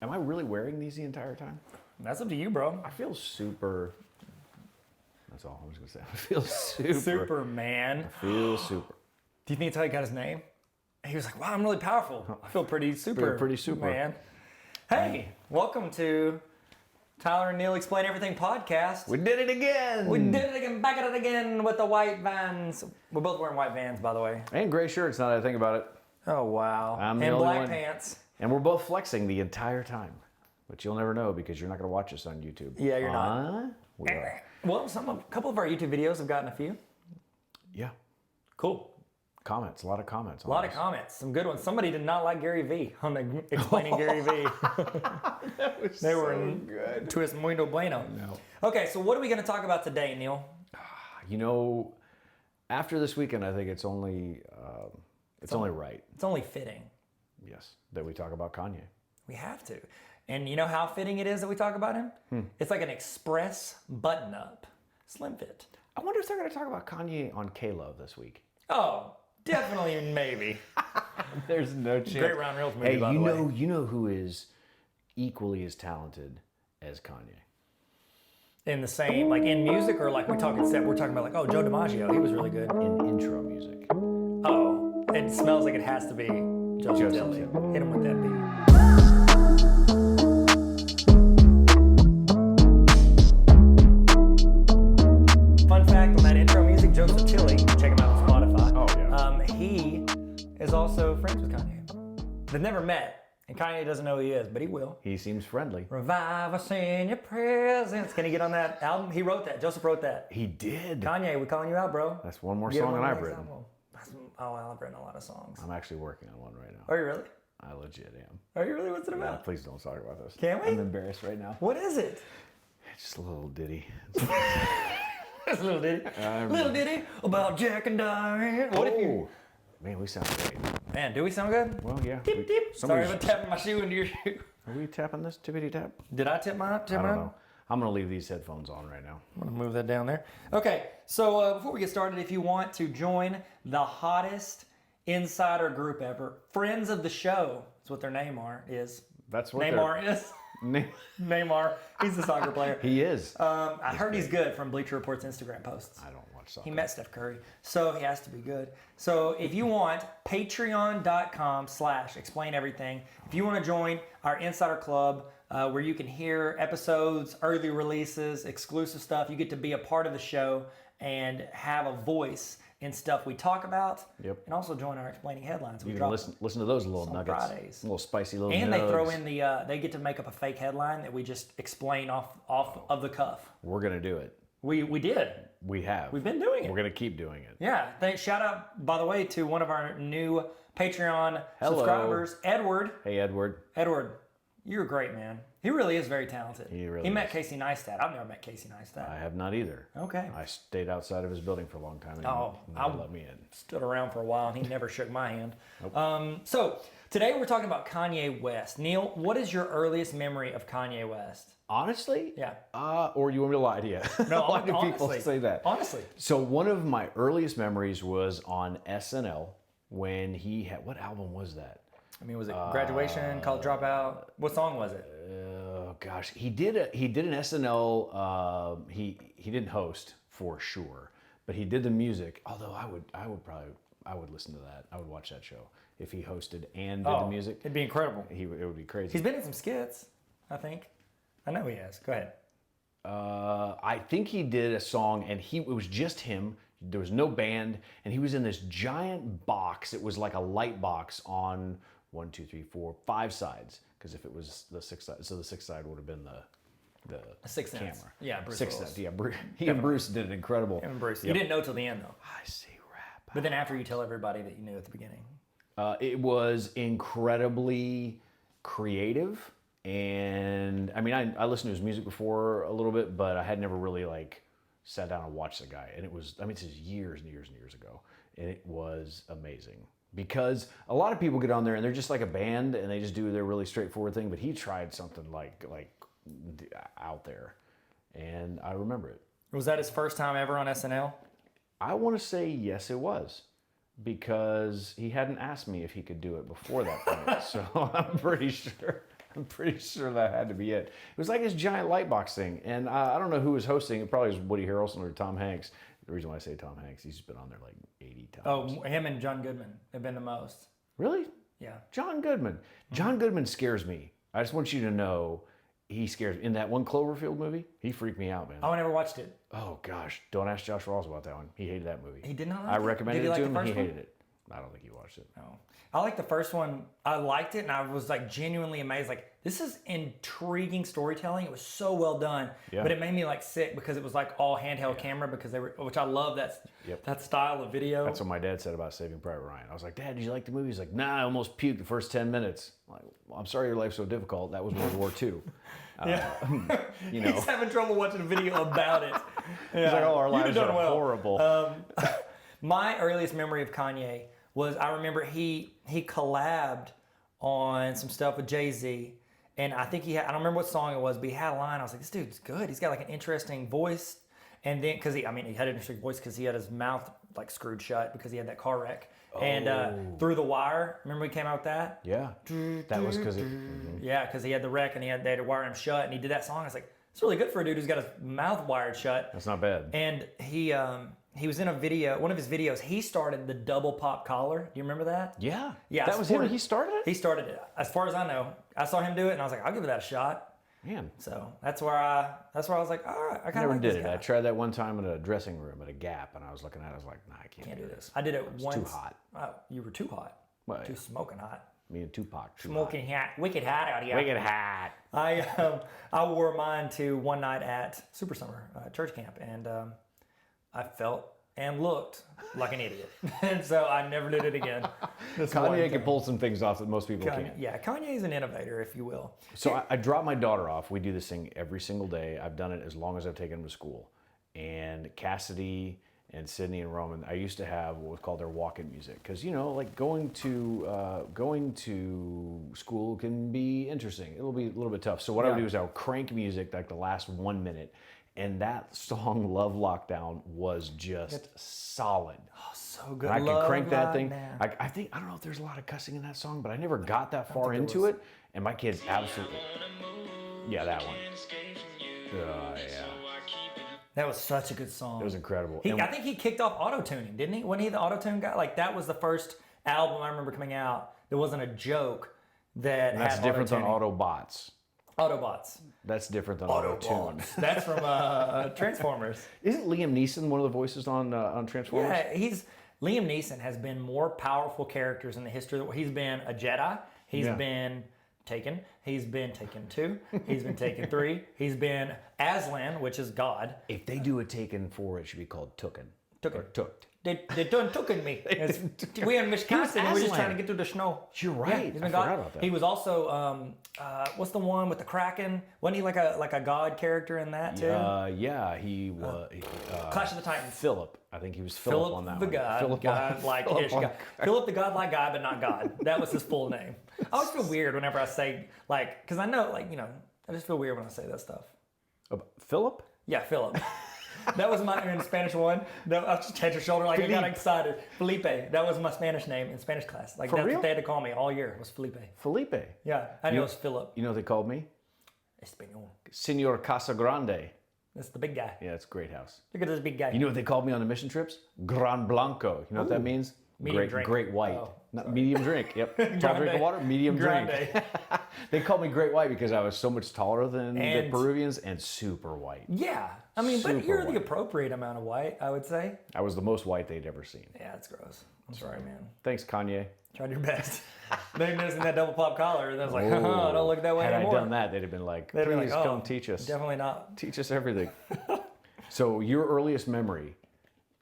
Am I really wearing these the entire time? That's up to you, bro. I feel super. That's all I was going to say. I feel super. Superman. I feel super. Do you think that's how he got his name? He was like, wow, I'm really powerful. I feel pretty super. Pretty super. Man. Hey, welcome to Tyler and Neil Explain Everything podcast. We did it again. We did it again, back at it again with the white Vans. We're both wearing white Vans, by the way. And gray shirts, now that I think about it. Oh, wow. I'm the and only black one. pants. And we're both flexing the entire time. But you'll never know because you're not going to watch us on YouTube. Yeah, you're not. We are. Well, a couple of our YouTube videos have gotten a few. Yeah. Cool. Comments, a lot of comments. A lot of comments, some good ones. Somebody did not like Gary Vee on explaining Gary Vee. That was They so were good. to his muy bueno. No. Okay, so what are we going to talk about today, Neil? You know, after this weekend, I think it's only right, It's only fitting. yes, that we talk about Kanye. We have to. And you know how fitting it is that we talk about him? It's like an express button-up slim fit. I wonder if they're going to talk about Kanye on K-Love this week. Oh, definitely, maybe. There's no chance. Great Round Reels movie, Hey, by the way. you know who is equally as talented as Kanye? In the same, like in music, or like we're talking about like, oh, Joe DiMaggio, he was really good. In intro music. Oh, it smells like it has to be Joseph Dilly. Dilly. Hit him with that beat. Fun fact on that intro music, Joseph Tilly, check him out on Spotify. Oh, yeah. He is also friends with Kanye. They've never met, and Kanye doesn't know who he is, but he will. He seems friendly. Revive us in your presence. Can he get on that album? He wrote that. Joseph wrote that. He did. Kanye, we calling you out, bro. That's one more Get him song on than the I've next written. album. Oh, well, I've written a lot of songs. I'm actually working on one right now. Are you really? I legit am. Are you really? What's it Yeah, about? please don't talk about this. Can we? I'm embarrassed right now. What is it? It's just a little ditty. It's a little ditty. Little ditty about Jack and Diane. What if you... Man, we sound great. Man, do we sound good? Well, yeah. Tip, tip. Sorry if I'm tapping my shoe into your shoe. Are we tapping this? Tippity tap? Did I tip mine? I don't know. I'm going to leave these headphones on right now. I'm going to move that down there. Okay, so before we get started, if you want to join the hottest insider group ever, Friends of the Show is what their name is. That's what Neymar is. Neymar. He's the soccer player. He is. I heard he's good from Bleacher Report's Instagram posts. I don't watch soccer. He met Steph Curry, so he has to be good. So if you want, patreon.com/explain everything. If you want to join our insider club where you can hear episodes, early releases, exclusive stuff, you get to be a part of the show and have a voice in stuff we talk about. Yep. And also join our explaining headlines. You can listen to those little on nuggets. Fridays. Little spicy little And nugs. they throw in the, they get to make up a fake headline that we just explain off of the cuff. We're going to do it. We did. We have. We've been doing it. We're going to keep doing it. Yeah. Shout out, by the way, to one of our new Patreon Hello. subscribers, Edward. Hey, Edward. Edward, you're great, man. He really is very talented. He really met is. Casey Neistat. I've never met Casey Neistat. I have not either. Okay. I stayed outside of his building for a long time and he I never let me in. stood around for a while and he never shook my hand. So today we're talking about Kanye West. Neil, what is your earliest memory of Kanye West? Honestly? Yeah. Or you want me to lie to you? No, Why do people honestly. say that? Honestly. So one of my earliest memories was on SNL when he had, what album was that? I mean, was it Graduation, College Dropout? What song was it? Oh gosh, he did an SNL. He didn't host for sure, but he did the music. Although I would listen to that. I would watch that show if he hosted and did the music. It'd be incredible. It would be crazy. He's been in some skits, I think. I know he has. Go ahead. I think he did a song, and it was just him. There was no band, and he was in this giant box. It was like a light box on 1, 2, 3, 4, 5 sides. Because if it was the sixth side, so the sixth side would have been the Sixth camera. Sense. Yeah, Bruce Sixth Willis. Sense. Yeah, he and Bruce did an incredible. And Bruce. Yep. You didn't know till the end, though. I see rap. But then after you tell everybody that you knew at the beginning. It was incredibly creative, and I mean, I listened to his music before a little bit, but I had never really like sat down and watched the guy. And it was, I mean, this is years and years and years ago, and it was amazing. Because a lot of people get on there and they're just like a band and they just do their really straightforward thing, but he tried something like out there, and I remember it. Was that his first time ever on SNL? I want to say yes, it was, because he hadn't asked me if he could do it before that point, so I'm pretty sure. I'm pretty sure that had to be it. It was like this giant light box thing, and I don't know who was hosting. It probably was Woody Harrelson or Tom Hanks. The reason why I say Tom Hanks, he's been on there like 80 times. Oh, him and John Goodman have been the most. Really? Yeah. John Goodman. John Goodman scares me. I just want you to know he scares me. In that one Cloverfield movie, he freaked me out, man. Oh, I never watched it. Oh, gosh. Don't ask Josh Rawls about that one. He hated that movie. He did not like I it? recommended Did he it like to the him, and he first one? hated it. I don't think he watched it. No. I like the first one. I liked it, and I was like genuinely amazed. Like, this is intriguing storytelling. It was so well done, Yeah. but it made me like sick because it was like all handheld camera because they were, which I love that style of video. That's what my dad said about Saving Private Ryan. I was like, Dad, did you like the movie? He's like, nah, I almost puked the first 10 minutes. I'm like, well, I'm sorry your life's so difficult. That was World War II. You know. He's having trouble watching a video about it. Yeah. He's like, oh, our You'd have lives done are well. horrible. My earliest memory of Kanye was I remember he collabed on some stuff with Jay-Z, and I think I don't remember what song it was, but he had a line. I was like, this dude's good. He's got like an interesting voice, and then because he had an interesting voice because he had his mouth like screwed shut because he had that car wreck. And Through the Wire, remember we came out with that? Yeah, that was because Yeah, because he had the wreck and they had to wire him shut, and he did that song. I was like, it's really good for a dude who's got his mouth wired shut. That's not bad. And he was in a video, one of his videos. He started the double pop collar. Do you remember that? Yeah, Yeah, that was him. He started it. He started it. As far as I know, I saw him do it, and I was like, I'll give it that a shot. Man, So that's where I was like, all right, I kind never of like did this it. guy. I tried that one time in a dressing room at a Gap, and I was looking at it. I was like, nah, I can't do this. I did it once. Too hot. Oh, you were too hot. Well, Too smoking hot. me and Tupac. Too Smoking hot. Wicked hot out here. hot. Wicked hot. I wore mine to one night at Super Summer church camp, and I felt and looked like an idiot, and so I never did it again. Kanye can pull some things off that most people can't. Yeah, Kanye is an innovator, if you will. So I drop my daughter off. We do this thing every single day. I've done it as long as I've taken them to school. And Cassidy and Sydney and Roman, I used to have what was called their walk-in music, because like going to school can be interesting. It'll be a little bit tough. So what I would do is I would crank music like the last 1 minute, and that song "Love Lockdown" was just solid. Oh, so good. I could crank that thing. Now. I think I don't know if there's a lot of cussing in that song, but I never got that far into it. And my kids absolutely, yeah, that one. Yeah. That was such a good song. It was incredible. I think he kicked off auto-tuning, didn't he? Wasn't he the auto-tune guy? Like, that was the first album I remember coming out. There wasn't a joke that And that's had different than auto-tuning. Autobots. Autobots. That's different than Auto-Tune. That's from Transformers. Isn't Liam Neeson one of the voices on Transformers? Yeah, Liam Neeson has been more powerful characters in the history. He's been a Jedi. He's been Taken. He's been Taken 2. He's been Taken 3. He's been Aslan, which is God. If they do a Taken 4, it should be called Tooken. Tooken. Or Tooked. They done tooken me. We're in Wisconsin and we're just Aslan. trying to get through the snow. You're right. He's been I God. forgot about that. He was also what's the one with the Kraken? Wasn't he like a God character in that too? Yeah, he was. Clash of the Titans. Philip. I think he was Philip on that the one. God, Philip God-like-ish on- guy. Philip the God-like guy, but not God. That was his full name. I always feel weird whenever I say because I know I just feel weird when I say that stuff. Philip? Yeah, Philip. That was my in Spanish one. I was just touch your shoulder like I got excited. Felipe. That was my Spanish name in Spanish class. Like For that's real? what they had to call me all year was Felipe. Felipe. Yeah, I knew it was Philip. You know what they called me? Espanol. Senor Casagrande. That's the big guy. Yeah, it's a great house. Look at this big guy. You know what they called me on the mission trips? Gran Blanco. You know what that means? Medium drink. Great white. Oh, Not medium drink. Yep. Tall drink of water, medium drink. Grande. They called me Great White because I was so much taller than the And- Peruvians and super white. Yeah, I mean, but Super you're white. the appropriate amount of white, I would say. I was the most white they'd ever seen. Yeah, that's gross. I'm sorry, man. Thanks, Kanye. Tried your best. They noticing that double pop collar, and I was like, don't look that way Had anymore. I done that, they'd have been like, They'd please be like, oh, come teach us. Definitely not. Teach us everything. So your earliest memory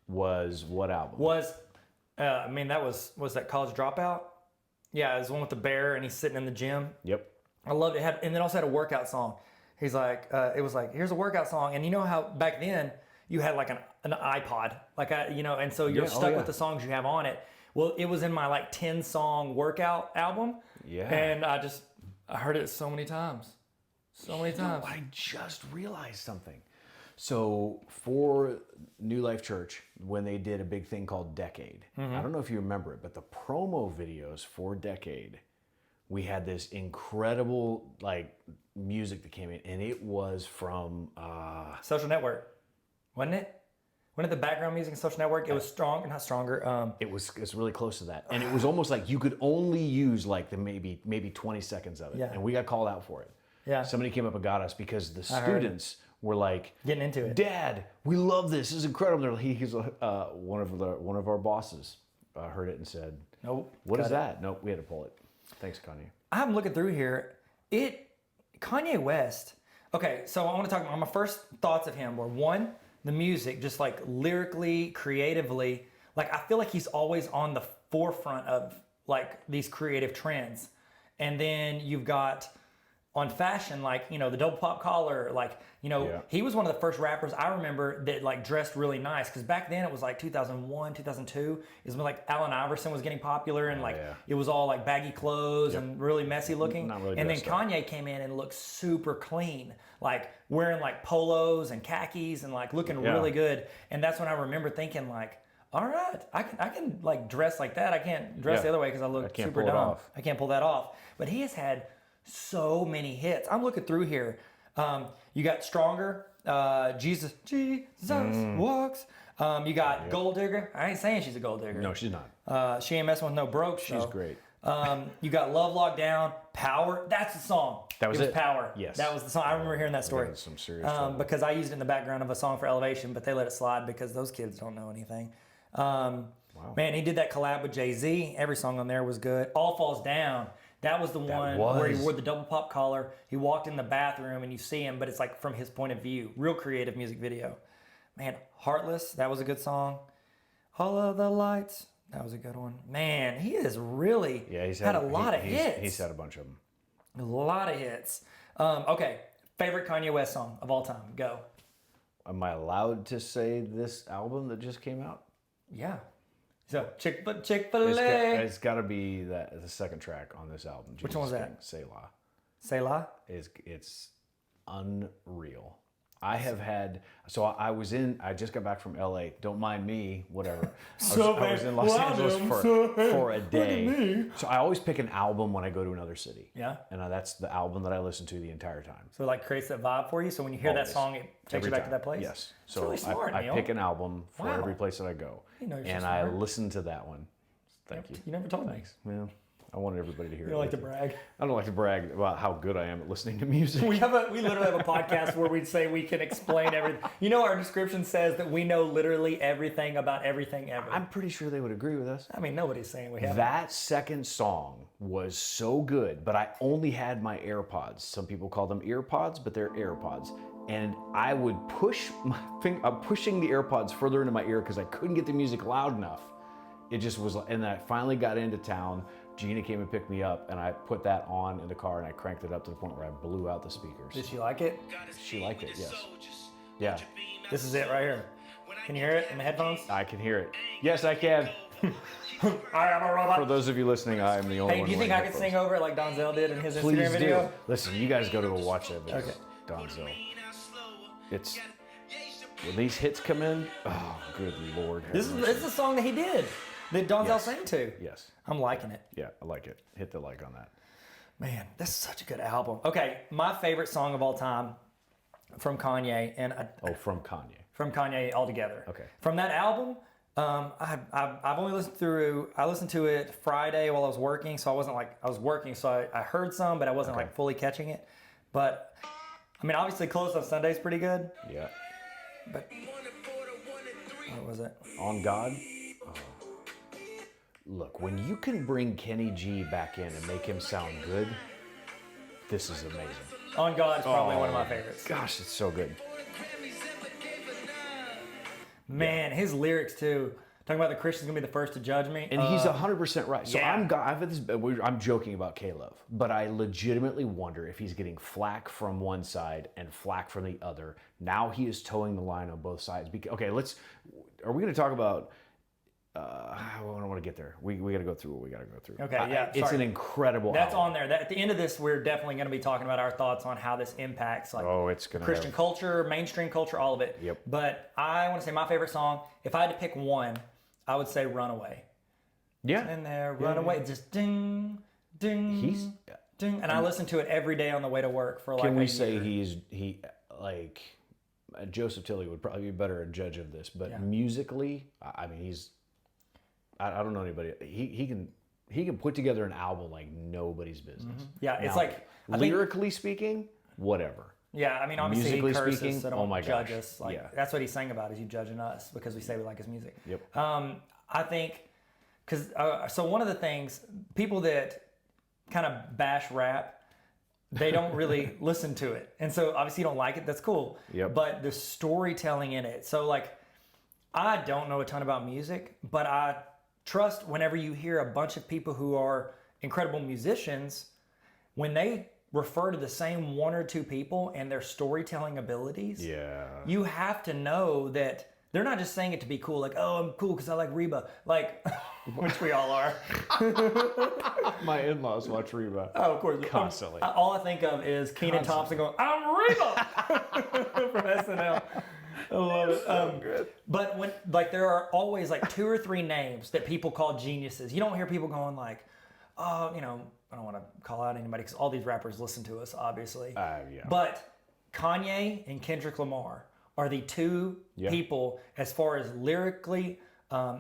was what album? That was that College Dropout? Yeah, it was the one with the bear, and he's sitting in the gym. Yep. I loved it. And then also had a workout song. He's like, it was like, here's a workout song. And you know how back then you had like an iPod, and so you're stuck with the songs you have on it. Well, it was in my like 10 song workout album. Yeah. And I heard it so many times. So many times. I just realized something. So for New Life Church, when they did a big thing called Decade, I don't know if you remember it, but the promo videos for Decade we had this incredible like music that came in, and it was from Social Network, wasn't it? Wasn't it the background music in Social Network? It was strong, not stronger. it's really close to that, and it was almost like you could only use like the maybe 20 seconds of it, Yeah. and we got called out for it. Yeah. Somebody came up and got us because the heard it. students were like Getting into it. Dad, we love this. This is incredible. He's one of our bosses heard it and said, Nope. "What is got it. that?" Nope, we had to pull it. Thanks, Kanye. I'm looking through here. Kanye West. Okay, so I want to talk about my first thoughts of him were one, the music, just like lyrically, creatively. Like I feel like he's always on the forefront of like these creative trends. And then you've got on fashion, like, you know, the double pop collar, like, you know, Yeah. he was one of the first rappers I remember that like dressed really nice. Cause back then it was like 2001, 2002 is when like Allen Iverson was getting popular and like yeah. it was all like baggy clothes and really messy looking. Not really and then dressed up. Kanye came in and looked super clean, like wearing like polos and khakis and like looking Yeah. really good. And that's when I remember thinking like, all right, I can like dress like that. I can't dress Yeah. the other way because I look can't super pull it dumb. off. I can't pull that off. But he has had so many hits. I'm looking through here. You got Stronger, Jesus Walks. You got Gold Digger. I ain't saying she's a gold digger. No, she's not. She ain't messing with no broke. She's great. You got Love Lockdown, Power. That's the song. That was it. Was it? Power. Yes. That was the song. I remember hearing that story. That was some serious trouble. Because I used it in the background of a song for Elevation, but they let it slide because those kids don't know anything. Man, he did that collab with Jay-Z. Every song on there was good. All Falls Down. That was the one where he wore the double pop collar. He walked in the bathroom and you see him, but it's like from his point of view. Real creative music video. Man, Heartless. That was a good song. All of the Lights. That was a good one. Man, he has really He's had a lot of hits. He's had a bunch of them. A lot of hits. Okay, favorite Kanye West song of all time. Go. Am I allowed to say this album that just came out? Yeah. So Chick-fil-A. It's got to be the second track on this album. Which one was that? Selah. Selah. It's unreal. I have had, I just got back from LA. Don't mind me, whatever. I was in Los Angeles for a day. So I always pick an album when I go to another city. Yeah. And that's the album that I listen to the entire time. So it like creates that vibe for you. So when you hear that Always. song, it takes Every you back time. to that place. Yes. It's So really smart, I Neil. pick an album for Wow. every place that I go. You know you're so And I smart. listen to that one. Thank you. You never told me. Thanks. Well, I wanted everybody to hear You it. don't like to with me. brag. I don't like to brag about how good I am at listening to music. We literally have a podcast where we say we can explain everything. You know, our description says that we know literally everything about everything ever. I'm pretty sure they would agree with us. I mean, nobody's saying we have. That second song was so good, but I only had my AirPods. Some people call them earpods, but they're AirPods. And I would push my finger, pushing the AirPods further into my ear because I couldn't get the music loud enough. It just was, and then I finally got into town. Gina came and picked me up, and I put that on in the car, and I cranked it up to the point where I blew out the speakers. Did she like it? She liked it, yes. Yeah, This is it right here. Can you hear it in the headphones? I can hear it. Yes, I can. I am a robot. For those of you listening, I am the only Hey, one. do you think wearing I could headphones. sing over it like Donzel did in his Please Instagram video? do. Listen, you guys go to watch that video. Okay. Donzel. It's when these hits come in. Oh, good Lord. have This mercy. is the song that he did that Donzel Yes. sang to. Yes. I'm liking it. Yeah, I like it. Hit the like on that. Man, that's such a good album. Okay, my favorite song of all time from Kanye, and From Kanye. from Kanye altogether. Okay. From that album, I've only listened through. I listened to it Friday while I was working, so I wasn't like I was working, so I heard some, but I wasn't like fully catching it. But I mean, obviously, Close on Sunday is pretty good. Yeah. But what was it? On God. Oh. Look, when you can bring Kenny G back in and make him sound good, this is amazing. On God is probably one of my favorites. Gosh, it's so good. Man, his lyrics too. Talking about the Christian's gonna be the first to judge me. And he's 100% right. So yeah. I'm joking about K-Love, but I legitimately wonder if he's getting flack from one side and flack from the other. Now he is towing the line on both sides. Okay, are we going to talk about, I don't want to get there. We got to go through what we got to go through. Okay, yeah, It's sorry. an incredible That's album. on there. At the end of this, we're definitely going to be talking about our thoughts on how this impacts like It's going to Christian culture, mainstream culture, all of it. Yep. But I want to say my favorite song. If I had to pick one, I would say "Runaway." Yeah. In there, "Runaway," just ding, ding, ding, and I listen to it every day on the way to work for like. Can a we say year. Joseph Tilley would probably be better a judge of this, but musically, I mean, I don't know anybody. He can put together an album like nobody's business. Yeah, it's now, like lyrically speaking, whatever. Yeah, I mean, obviously Musically he curses, speaking, so don't oh my judge gosh. us. Like Yeah. that's what he's saying about is you judging us because we say we like his music. Yep. I think because so one of the things people that kind of bash rap, they don't really listen to it, and so obviously you don't like it. That's cool. Yep. But the storytelling in it. So like, I don't know a ton about music, but I trust whenever you hear a bunch of people who are incredible musicians, when they refer to the same one or two people and their storytelling abilities, you have to know that they're not just saying it to be cool, like, oh, I'm cool because I like Reba, like, which we all are. My in-laws watch Reba. Oh, of course. Constantly. All I think of is Kenan Thompson going, I'm Reba from SNL. I love it. Good. But when like there are always like 2 or 3 names that people call geniuses. You don't hear people going like, oh, you know, I don't want to call out anybody because all these rappers listen to us, obviously. But Kanye and Kendrick Lamar are the 2 people as far as lyrically.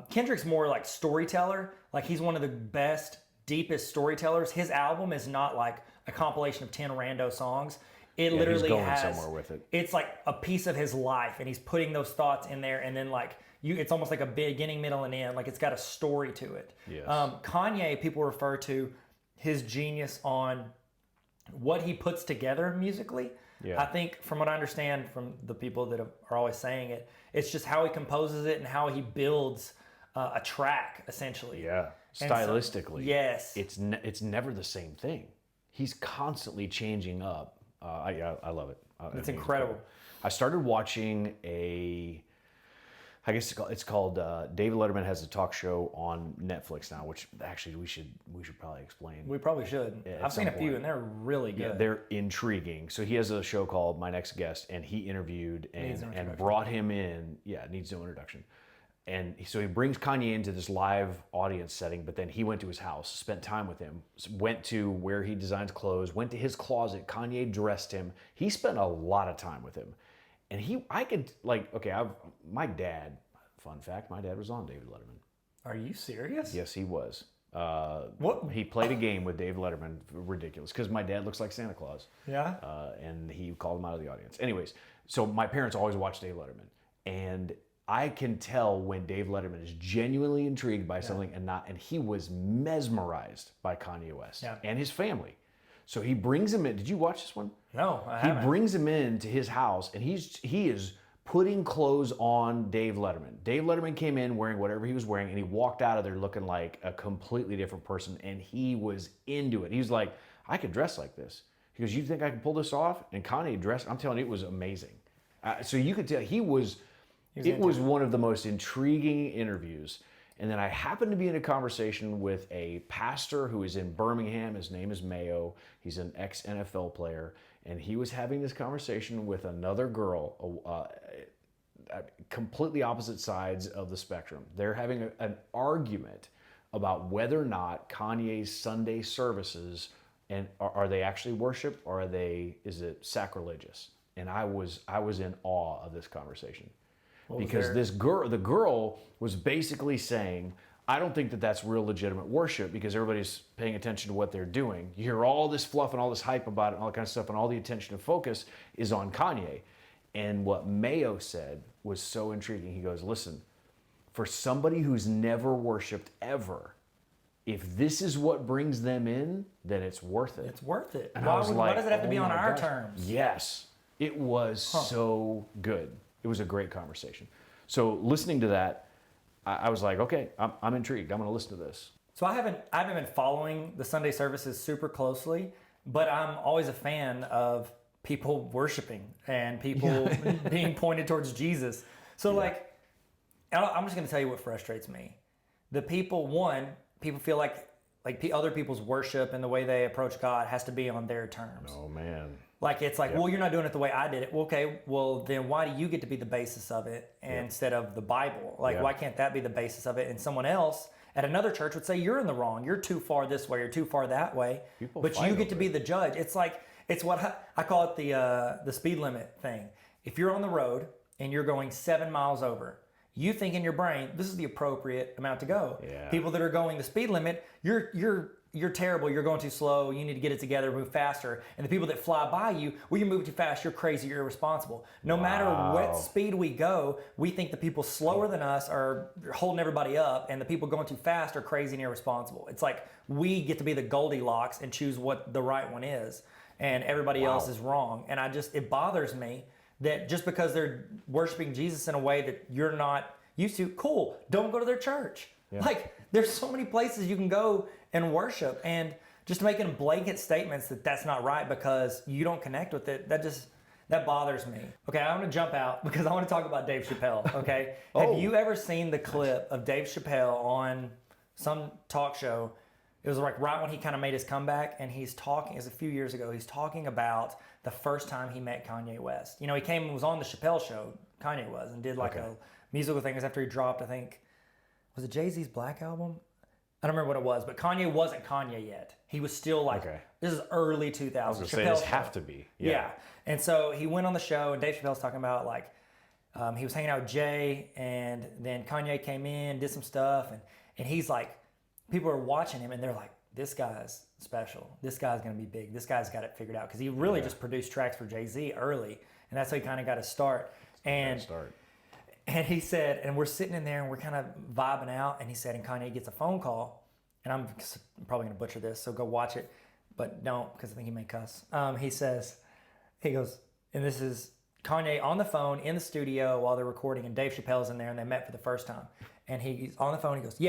Kendrick's more like storyteller. Like he's one of the best, deepest storytellers. His album is not like a compilation of 10 rando songs. It literally he's going has somewhere with it. It's like a piece of his life, and he's putting those thoughts in there, and then like it's almost like a beginning, middle, and end. Like it's got a story to it. Yes. Kanye, people refer to his genius on what he puts together musically. Yeah. I think, from what I understand from the people that are always saying it, it's just how he composes it and how he builds a track, essentially. Yeah. And Stylistically. So, yes. It's never the same thing. He's constantly changing up. I love it. It's incredible. I started watching I guess it's called David Letterman has a talk show on Netflix now, which actually we should probably explain. We probably should. I've seen a few, and they're really good. Yeah, they're intriguing. So he has a show called My Next Guest, and he interviewed and brought him in. Yeah, needs no introduction. And so he brings Kanye into this live audience setting, but then he went to his house, spent time with him, went to where he designs clothes, went to his closet. Kanye dressed him. He spent a lot of time with him. And my dad, fun fact, my dad was on David Letterman. Are you serious? Yes, he was. What? He played a game with David Letterman, ridiculous, because my dad looks like Santa Claus. Yeah. And he called him out of the audience. Anyways, so my parents always watched Dave Letterman. And I can tell when Dave Letterman is genuinely intrigued by something and he was mesmerized by Kanye West and his family. So he brings him in. Did you watch this one? No, I haven't. He brings him into his house, and he is putting clothes on Dave Letterman. Dave Letterman came in wearing whatever he was wearing, and he walked out of there looking like a completely different person, and he was into it. He was like, I could dress like this. He goes, you think I can pull this off? And Kanye dressed, I'm telling you, it was amazing. So you could tell it was one of the most intriguing interviews. And then I happened to be in a conversation with a pastor who is in Birmingham. His name is Mayo. He's an ex-NFL player. And he was having this conversation with another girl, completely opposite sides of the spectrum. They're having an argument about whether or not Kanye's Sunday services, and are they actually worship, or is it sacrilegious? And I was in awe of this conversation. Because the girl was basically saying, I don't think that that's real legitimate worship because everybody's paying attention to what they're doing. You hear all this fluff and all this hype about it and all that kind of stuff, and all the attention and focus is on Kanye. And what Mayo said was so intriguing. He goes, listen, for somebody who's never worshiped ever, if this is what brings them in, then it's worth it. It's worth it. And Why does it have to be on our terms? Yes. It was so good. It was a great conversation. So listening to that, I was like, okay, I'm intrigued. I'm going to listen to this. So I haven't been following the Sunday services super closely, but I'm always a fan of people worshiping and people being pointed towards Jesus. So I'm just going to tell you what frustrates me. The people feel like other people's worship and the way they approach God has to be on their terms. Oh man. Like it's like, well, you're not doing it the way I did it. Well, okay, well then why do you get to be the basis of it instead of the Bible? Like why can't that be the basis of it? And someone else, at another church would say you're in the wrong. You're too far this way. You're too far that way. People but fight you get to over be it. the judge. It's like it's what I call it the speed limit thing. If you're on the road and you're going 7 miles over, you think in your brain this is the appropriate amount to go. Yeah. People that are going the speed limit, you're terrible. You're going too slow. You need to get it together, move faster. And the people that fly by you, well, you move too fast. You're crazy. You're irresponsible. No matter what speed we go, we think the people slower than us are holding everybody up, and the people going too fast are crazy and irresponsible. It's like we get to be the Goldilocks and choose what the right one is, and everybody else is wrong. And it bothers me that just because they're worshiping Jesus in a way that you're not used to, cool, don't go to their church. Yeah. Like, there's so many places you can go and worship, and just making blanket statements that that's not right because you don't connect with it, that bothers me. Okay, I'm gonna jump out because I want to talk about Dave Chappelle, okay? Have you ever seen the clip of Dave Chappelle on some talk show? It was like right when he kind of made his comeback, and he's talking, it was a few years ago, he's talking about the first time he met Kanye West. You know, he came and was on the Chappelle show, Kanye was, and did like a musical thing. It was after he dropped, I think, was it Jay-Z's Black album? I don't remember what it was, but Kanye wasn't Kanye yet. He was still like, this is early 2000s. I was going to say, this have to be. Yeah. And so he went on the show, and Dave Chappelle's talking about like, he was hanging out with Jay, and then Kanye came in, did some stuff, and he's like, people are watching him, and they're like, this guy's special. This guy's going to be big. This guy's got it figured out. Because he really just produced tracks for Jay-Z early, and that's how he kind of got his start. And he said, and we're sitting in there, and we're kind of vibing out, and he said, and Kanye gets a phone call, and I'm probably going to butcher this, so go watch it, but don't, because I think he may cuss. He goes, and this is Kanye on the phone in the studio while they're recording, and Dave Chappelle's in there, and they met for the first time. And he's on the phone, he goes,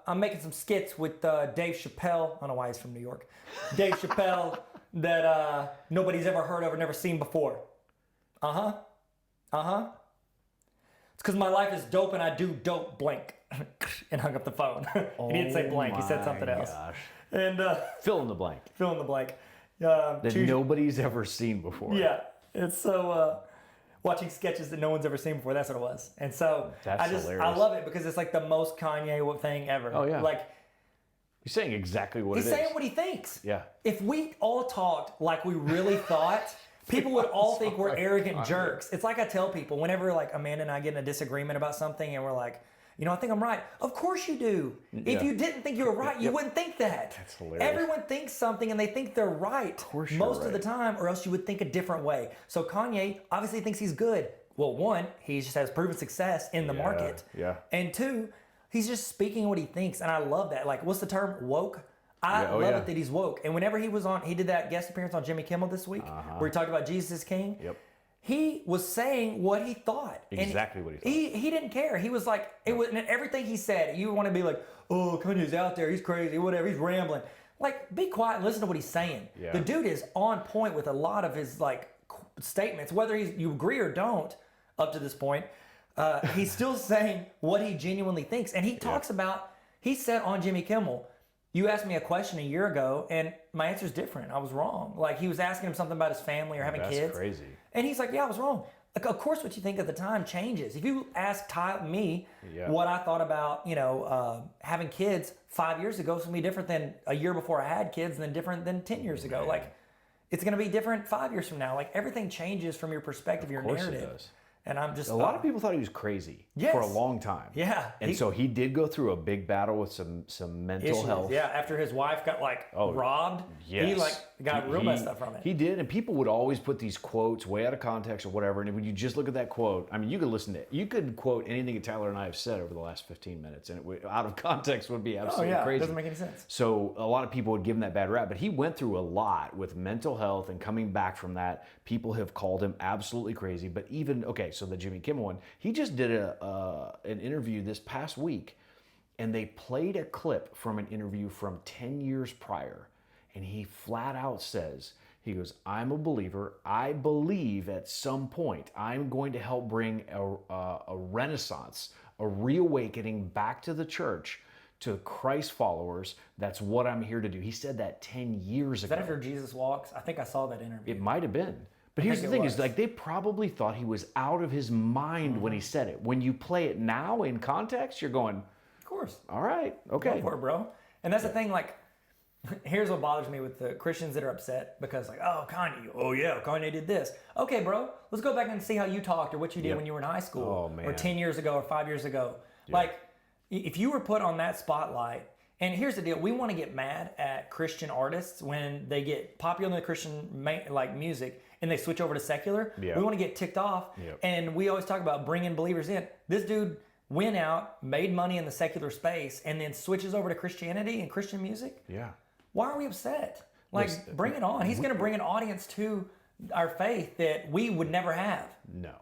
I'm making some skits with Dave Chappelle. I don't know why he's from New York. Dave Chappelle that nobody's ever heard of or never seen before. It's because my life is dope and I do dope blank. And hung up the phone. He didn't say blank. He said something else. And fill in the blank. Fill in the blank. That nobody's ever seen before. Yeah. And so watching sketches that no one's ever seen before, that's what it was. And so hilarious. I love it because it's like the most Kanye thing ever. Oh yeah. Like, he's saying exactly what it is. He's saying what he thinks. Yeah. If we all talked like we really thought, people would all think we're arrogant jerks. It's like I tell people whenever like Amanda and I get in a disagreement about something and we're like, I think I'm right. Of course you do. If you didn't think you were right, you wouldn't think that. That's hilarious. Everyone thinks something and they think they're right of course most of the time, or else you would think a different way. So Kanye obviously thinks he's good. Well, one, he just has proven success in the market. Yeah. And two, he's just speaking what he thinks, and I love that. Like, what's the term? Woke? I love it that he's woke. And whenever he was on, he did that guest appearance on Jimmy Kimmel this week, where he talked about Jesus is King. Yep. He was saying what he thought. Exactly what he thought. He didn't care. He was like, it was, and everything he said, you want to be like, oh, Kanye's out there, he's crazy, whatever, he's rambling. Like, be quiet and listen to what he's saying. Yeah. The dude is on point with a lot of his like statements, whether you agree or don't. Up to this point, he's still saying what he genuinely thinks, and he talks about. He said on Jimmy Kimmel, "You asked me a question a year ago, and my answer's different. I was wrong." Like, he was asking him something about his family or having kids. That's crazy. And he's like, "Yeah, I was wrong." Like, of course, what you think at the time changes. If you ask me what I thought about, having kids 5 years ago, it's gonna be different than a year before I had kids, and then different than 10 years ago. Like, it's gonna be different 5 years from now. Like, everything changes from your perspective, your narrative. It does. And I'm just a lot of people thought he was crazy for a long time. Yeah. And so he did go through a big battle with some mental issues. health. Yeah, after his wife got robbed, he got real messed up from it. He did, and people would always put these quotes way out of context or whatever. And when you just look at that quote, I mean, you could quote anything that Tyler and I have said over the last 15 minutes, and out of context would be absolutely crazy. It doesn't make any sense. So a lot of people would give him that bad rap, but he went through a lot with mental health and coming back from that. People have called him absolutely crazy. But so the Jimmy Kimmel one, he just did an interview this past week, and they played a clip from an interview from 10 years prior, and he flat out says, he goes, "I'm a believer. I believe at some point I'm going to help bring a renaissance, a reawakening back to the church, to Christ followers. That's what I'm here to do." He said that 10 years ago. Is that after Jesus Walks? I think I saw that interview. It might have been. But here's the thing is, like, they probably thought he was out of his mind when he said it. When you play it now in context, you're going, Of course. All right. Okay. Go for it, bro. And that's the thing, like, here's what bothers me with the Christians that are upset because, like, oh, Kanye, oh yeah, Kanye did this. Okay, bro, let's go back and see how you talked or what you did when you were in high school, Oh, man. or 10 years ago, or 5 years ago. Like, if you were put on that spotlight, and here's the deal: we want to get mad at Christian artists when they get popular in the Christian like music and they switch over to secular. Yeah. We want to get ticked off, and we always talk about bringing believers in. This dude went out, made money in the secular space, and then switches over to Christianity and Christian music. Yeah. Why are we upset? Like, bring it on. He's going to bring an audience to our faith that we would never have. No.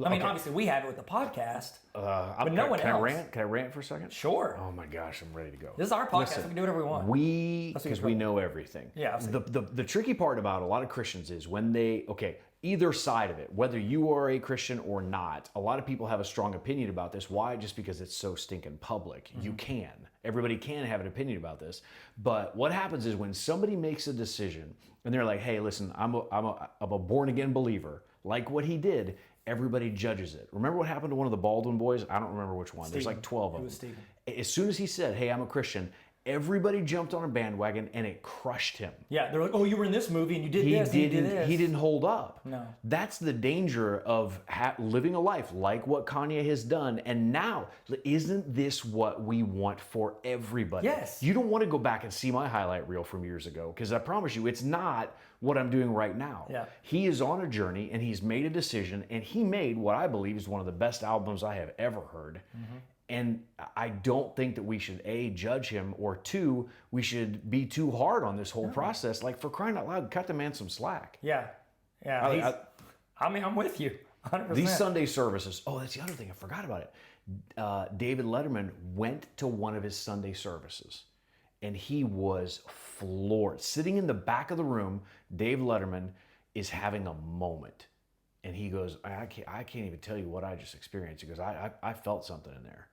I mean, obviously we have it with the podcast, but no one Can else. I rant? Can I rant for a second? Sure. Oh my gosh, I'm ready to go. This is our podcast. We can do whatever we want. Because we know everything. Yeah, the tricky part about a lot of Christians is when they, either side of it, whether you are a Christian or not, a lot of people have a strong opinion about this. Why? Just because it's so stinking public. You can. Everybody can have an opinion about this. But what happens is when somebody makes a decision and they're like, hey, listen, I'm a born again believer, like what he did, everybody judges it. Remember what happened to one of the Baldwin boys? I don't remember which one. There's like 12 of them. It was Stephen. As soon as he said, hey, I'm a Christian, everybody jumped on a bandwagon and it crushed him. Yeah, they're like, oh, you were in this movie and you did this. He and you did this. He didn't hold up. No. That's the danger of living a life like what Kanye has done. And now, isn't this what we want for everybody? Yes. You don't want to go back and see my highlight reel from years ago, because I promise you, it's not what I'm doing right now. Yeah. He is on a journey and he's made a decision, and he made what I believe is one of the best albums I have ever heard. And I don't think that we should, A, judge him, or two, we should be too hard on this whole process. Like, for crying out loud, cut the man some slack. Yeah. Yeah. I mean, I'm with you 100%. These Sunday services, that's the other thing, I forgot about it. David Letterman went to one of his Sunday services, and he was floored. Sitting in the back of the room, Dave Letterman is having a moment. And he goes, I can't even tell you what I just experienced. He goes, I felt something in there.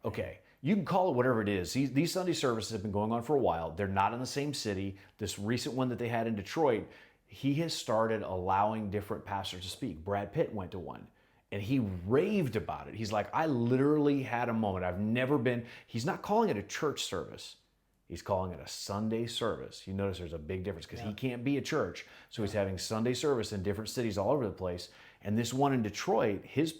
Okay, you can call it whatever it is. These Sunday services have been going on for a while. They're not in the same city. This recent one that they had in Detroit, he has started allowing different pastors to speak. Brad Pitt went to one, and he raved about it. He's like, I literally had a moment. He's not calling it a church service. He's calling it a Sunday service. You notice there's a big difference because he can't be a church. So he's having Sunday service in different cities all over the place. And this one in Detroit, his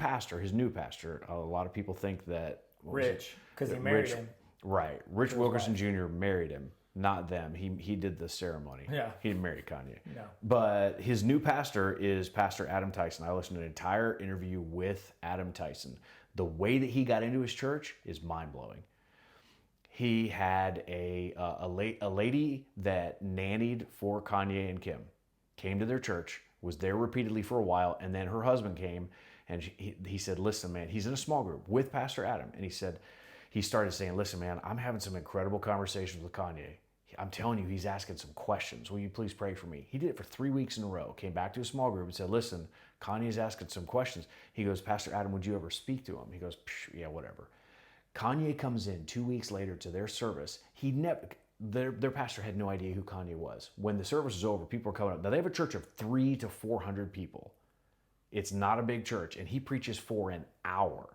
new pastor, a lot of people think that... Rich, because he married him. Right. Rich Wilkerson Jr. married him, not them. He did the ceremony. Yeah. He didn't marry Kanye. No. But his new pastor is Pastor Adam Tyson. I listened to an entire interview with Adam Tyson. The way that he got into his church is mind-blowing. He had a lady that nannied for Kanye and Kim, came to their church, was there repeatedly for a while, and then her husband came, and he said, listen, man, he's in a small group with Pastor Adam, and he started saying, listen, man, I'm having some incredible conversations with Kanye. I'm telling you, he's asking some questions. Will you please pray for me? He did it for 3 weeks in a row, came back to a small group and said, listen, Kanye's asking some questions. He goes, Pastor Adam, would you ever speak to him? He goes, yeah, whatever. Kanye comes in 2 weeks later to their service. Their pastor had no idea who Kanye was. When the service was over, people were coming up. Now, they have a church of 300 to 400 people. It's not a big church, and he preaches for an hour.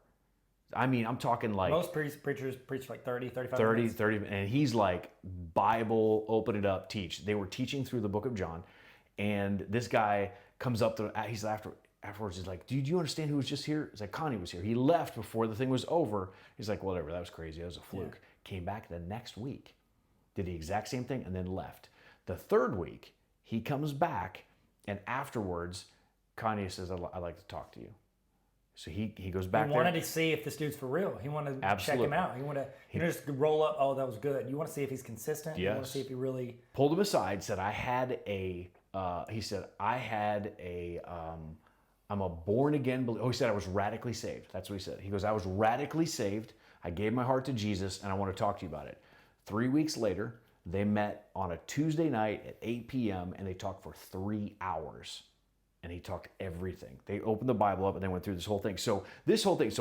I mean, I'm talking like... Most preachers preach like 30, 35 minutes. 30, and he's like, Bible, open it up, teach. They were teaching through the book of John, and this guy comes up to... Afterwards, he's like, do you understand who was just here? It's like, Kanye was here. He left before the thing was over. He's like, whatever, that was crazy. That was a fluke. Yeah. Came back the next week, did the exact same thing, and then left. The third week, he comes back, and afterwards, Kanye says, I'd like to talk to you. So he goes back there. He wanted to see if this dude's for real. He wanted to check him out. He wanted to just roll up, oh, that was good. You want to see if he's consistent? Yes. You want to see if he really... Pulled him aside, said, I'm a born again believer. Oh, he said I was radically saved. That's what he said. He goes, I was radically saved. I gave my heart to Jesus, and I want to talk to you about it. 3 weeks later, they met on a Tuesday night at 8 p.m., and they talked for 3 hours. And he talked everything. They opened the Bible up, and they went through this whole thing. So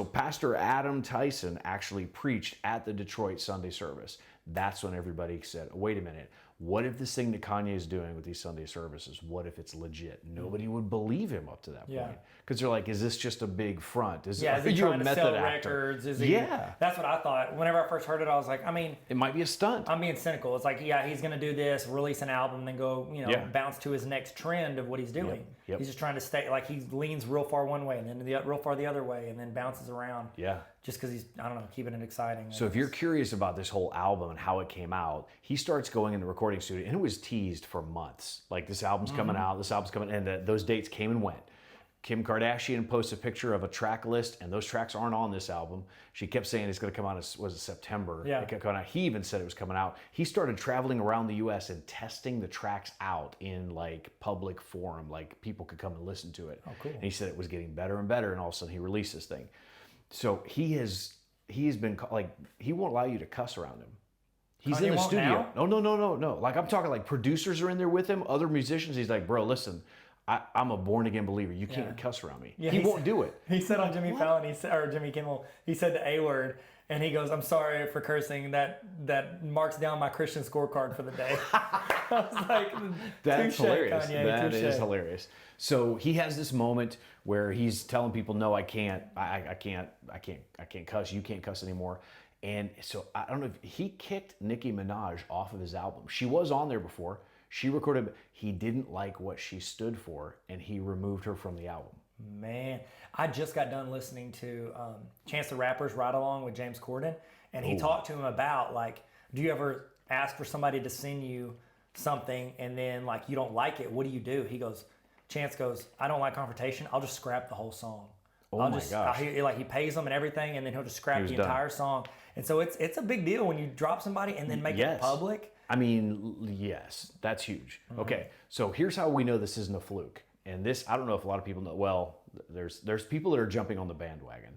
Pastor Adam Tyson actually preached at the Detroit Sunday service. That's when everybody said, wait a minute, what if this thing that Kanye is doing with these Sunday services, what if it's legit? Nobody would believe him up to that point. Because they're like, is this just a big front? Is he trying to sell records? Is he, that's what I thought. Whenever I first heard it, I was like, I mean, it might be a stunt. I'm being cynical. It's like, he's going to do this, release an album, then go, bounce to his next trend of what he's doing. He's just trying to stay, like he leans real far one way and then real far the other way and then bounces around. Just because he's, I don't know, keeping it exciting. So if you're curious about this whole album and how it came out, he starts going in the recording studio, and it was teased for months. Like, this album's coming out, this album's coming, and those dates came and went. Kim Kardashian posts a picture of a track list, and those tracks aren't on this album. She kept saying it's going to come out, was it September? It kept coming out. He even said it was coming out. He started traveling around the U.S. and testing the tracks out in, like, public forum, like people could come and listen to it. Oh, cool. And he said it was getting better and better, and all of a sudden he released this thing. So he's been, like, he won't allow you to cuss around him. He's in the studio. Now? No. Like, I'm talking like producers are in there with him, other musicians. He's like, bro, listen, I'm a born again believer. You can't cuss around me. He won't do it. He said on Jimmy Fallon, or Jimmy Kimmel, he said the A word, and he goes, I'm sorry for cursing. That marks down my Christian scorecard for the day. I was like, that's hilarious. Kanye, that is hilarious. So he has this moment where he's telling people, no, I can't cuss. You can't cuss anymore. And so I don't know if he kicked Nicki Minaj off of his album. She was on there before. She recorded, he didn't like what she stood for, and he removed her from the album. Man, I just got done listening to Chance the Rapper's Ride Along with James Corden, and he talked to him about, like, do you ever ask for somebody to send you something and then, like, you don't like it? What do? He goes, Chance goes, I don't like confrontation. I'll just scrap the whole song. Gosh. He pays them and everything, and then he'll just scrap the entire song. And so it's a big deal when you drop somebody and then make it public. I mean, yes, that's huge. Mm-hmm. Okay, so here's how we know this isn't a fluke. And this, I don't know if a lot of people know. Well, there's people that are jumping on the bandwagon.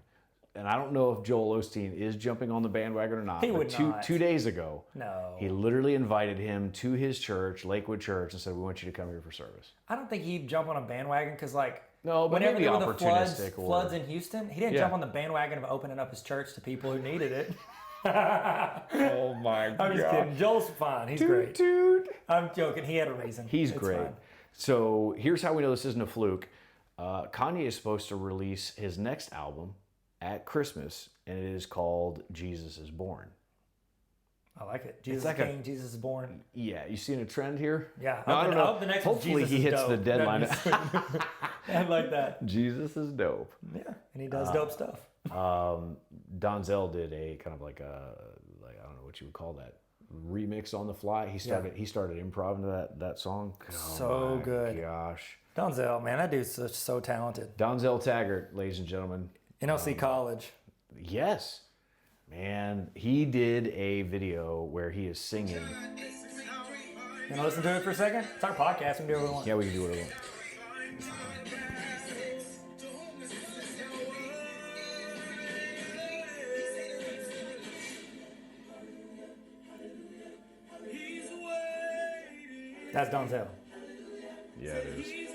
And I don't know if Joel Osteen is jumping on the bandwagon or not. He would not. 2 days ago, no, he literally invited him to his church, Lakewood Church, and said, we want you to come here for service. I don't think he'd jump on a bandwagon because, like, no, but whenever maybe there were the opportunistic floods in Houston, he didn't jump on the bandwagon of opening up his church to people who needed it. Oh my God. I'm just kidding. Joel's fine. He's great. Dude. I'm joking. He had a reason. He's great. Fine. So here's how we know this isn't a fluke. Kanye is supposed to release his next album at Christmas, and it is called Jesus is Born. I like it. Jesus is King, Jesus is Born. Yeah, you seeing a trend here? Yeah. No, I don't know. The next Hopefully he hits the deadline. I like that. Jesus is dope. Yeah, and he does dope stuff. Donzel did a kind of like I don't know what you would call that, remix on the fly. He started improv into that song. So good. Gosh. Donzel, man, that dude's so talented. Donzel Taggart, ladies and gentlemen. NLC College. Yes. Man, he did a video where he is singing. You want to listen to it for a second? It's our podcast. We can do whatever we want. Yeah, we can do whatever we want. That's Donzel. Yeah, it is.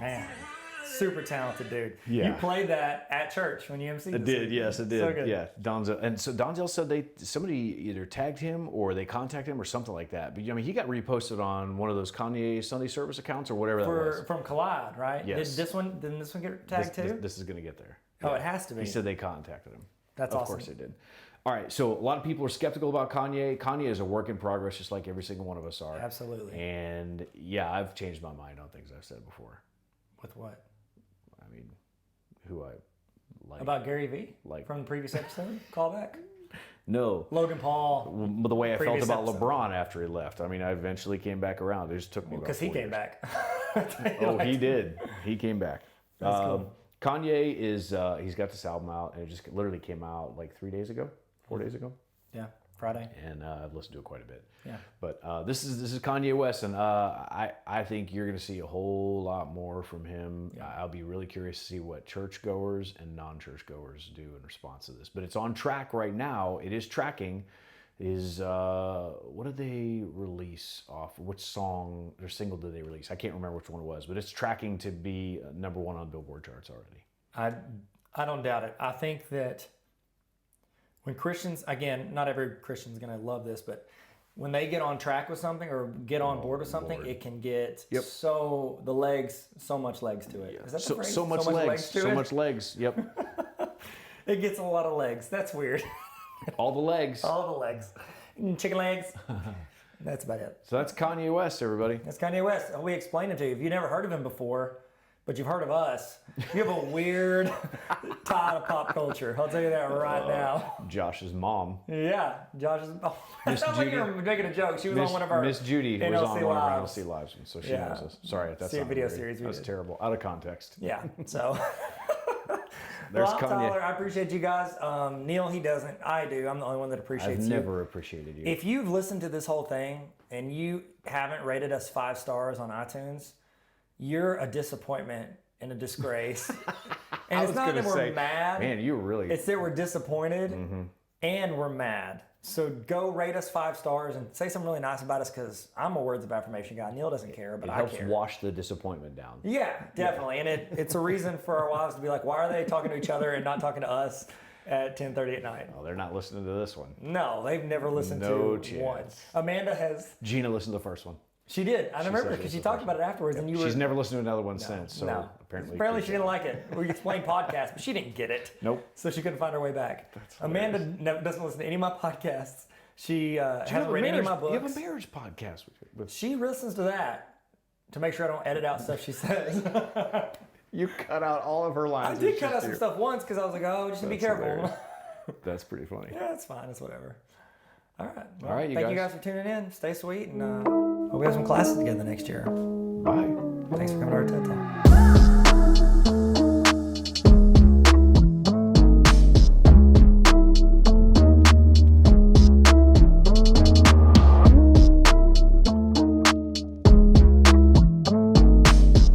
Man, super talented dude. Yeah. You played that at church when you emceed. It did, yes, it did. So good. Yeah, Donzel. And so Donzel said somebody either tagged him or they contacted him or something like that. But I mean, he got reposted on one of those Kanye Sunday service accounts or whatever that was. From Collide, right? Yes. Didn't this one get tagged too? This is going to get there. Oh, yeah. It has to be. He said they contacted him. That's awesome. Of course they did. All right, so a lot of people are skeptical about Kanye. Kanye is a work in progress, just like every single one of us are. Absolutely. And yeah, I've changed my mind on things I've said before. With what? I mean, who I like. About Gary Vee? Like from the previous episode? Callback? No. Logan Paul. The way I felt about LeBron after he left. I mean, I eventually came back around. It just took me because he came back. He did. He came back. That's cool. Kanye is, he's got this album out, and it just literally came out like 3 days ago, 4 days ago. Yeah. Friday. And I've listened to it quite a bit. Yeah. But this is Kanye West, and I think you're going to see a whole lot more from him. Yeah. I'll be really curious to see what churchgoers and non-churchgoers do in response to this. But it's on track right now. It is tracking. What did they release off? Which song or single did they release? I can't remember which one it was, but it's tracking to be number 1 on Billboard charts already. I don't doubt it. I think that when Christians, again, not every Christian's going to love this, but when they get on track with something or get on board with something, Lord. it can get Yep. so much legs to it. Is that the phrase? So much legs. to So it? much legs. Yep. It gets a lot of legs. That's weird. All the legs. All the legs. Chicken legs. That's about it. So that's Kanye West, everybody. That's Kanye West. We explained him to you. If you've never heard of him before, but you've heard of us, you have a weird tie to pop culture. I'll tell you that right now. Josh's mom. Yeah, Josh is. Oh, it sounds like you're making a joke. She was on one of our Miss Judy was NLC on one of our Lives. NLC Lives, so she Yeah. knows us. Sorry if that's not video series we That's did. terrible. Out of context. Yeah, so. There's well, I'm Kanye. Tyler. I appreciate you guys. Neil, he doesn't. I do. I'm the only one that appreciates I've you. never appreciated you. If you've listened to this whole thing and you haven't rated us 5 stars on iTunes, you're a disappointment and a disgrace. And it's not that we're mad. Man, you really. It's that we're disappointed and we're mad. So go rate us 5 stars and say something really nice about us, because I'm a words of affirmation guy. Neil doesn't care, but it I helps care. wash the disappointment down. Yeah, definitely. And it's a reason for our wives to be like, why are they talking to each other and not talking to us at 10:30 at night? Oh, they're not listening to this one. No, they've never listened No to chance. one. Amanda has. Gina listened to the first one. She did. I remember said because this she the talked first about it afterwards, and you were. She's never listened to another one since. So no. apparently she didn't like it. We explained podcasts, but she didn't get it. Nope. So she couldn't find her way back. Amanda doesn't listen to any of my podcasts. She hasn't read any of my books. You have a marriage podcast with She listens to that to make sure I don't edit out stuff she says. You cut out all of her lines. I did cut out some stuff once because I was like, oh, just be careful. hilarious. That's pretty funny. Yeah, it's fine. It's whatever. All right. Well, All right, you thank you guys. guys for tuning in. Stay sweet, and hope we have some classes together next year. Bye. Thanks for coming to our TED Talk.